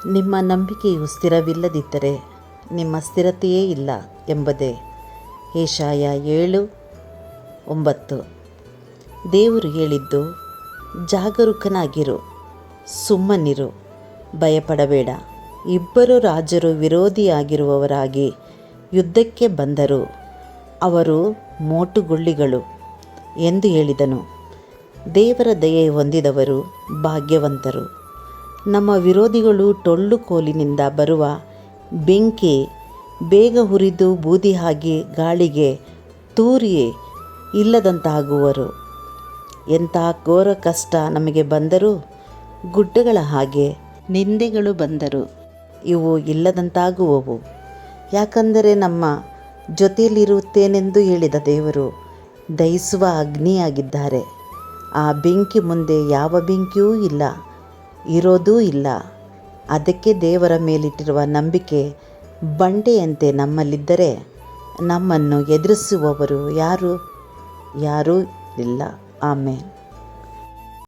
ನಿಮ್ಮ ನಂಬಿಕೆಯು ಸ್ಥಿರವಿಲ್ಲದಿದ್ದರೆ ನಿಮ್ಮ ಸ್ಥಿರತೆಯೇ ಇಲ್ಲ ಎಂಬುದೇ ಯೆಶಾಯ 7:9. ದೇವರು ಹೇಳಿದ್ದು, ಜಾಗರೂಕನಾಗಿರು, ಸುಮ್ಮನಿರು, ಭಯಪಡಬೇಡ. ಇಬ್ಬರು ರಾಜರು ವಿರೋಧಿಯಾಗಿರುವವರಾಗಿ ಯುದ್ಧಕ್ಕೆ ಬಂದರು, ಅವರು ಮೋಟುಗುಳ್ಳಿಗಳು ಎಂದು ಹೇಳಿದನು. ದೇವರ ದಯೆ ಹೊಂದಿದವರು ಭಾಗ್ಯವಂತರು. ನಮ್ಮ ವಿರೋಧಿಗಳು ಟೊಳ್ಳು ಕೋಲಿನಿಂದ ಬರುವ ಬೆಂಕಿ, ಬೇಗ ಹುರಿದು ಬೂದಿಯಾಗಿ ಗಾಳಿಗೆ ತೂರಿ ಇಲ್ಲದಂತಾಗುವರು. ಎಂಥ ಘೋರ ಕಷ್ಟ ನಮಗೆ ಬಂದರೂ, ಗುಡ್ಡಗಳ ಹಾಗೆ ನಿಂದೆಗಳು ಬಂದರೂ ಇವು ಇಲ್ಲದಂತಾಗುವವು. ಯಾಕಂದರೆ ನಮ್ಮ ಜೊತೆಯಲ್ಲಿರುತ್ತೇನೆಂದು ಹೇಳಿದ ದೇವರು ದಹಿಸುವ ಅಗ್ನಿಯಾಗಿದ್ದಾರೆ. ಆ ಬೆಂಕಿ ಮುಂದೆ ಯಾವ ಬೆಂಕಿಯೂ ಇಲ್ಲ, ಇರೋದೂ ಇಲ್ಲ. ಅದಕ್ಕೆ ದೇವರ ಮೇಲಿಟ್ಟಿರುವ ನಂಬಿಕೆ ಬಂಡೆಯಂತೆ ನಮ್ಮಲ್ಲಿದ್ದರೆ ನಮ್ಮನ್ನು ಎದುರಿಸುವವರು ಯಾರೂ ಇಲ್ಲ. ಆಮೇನ್.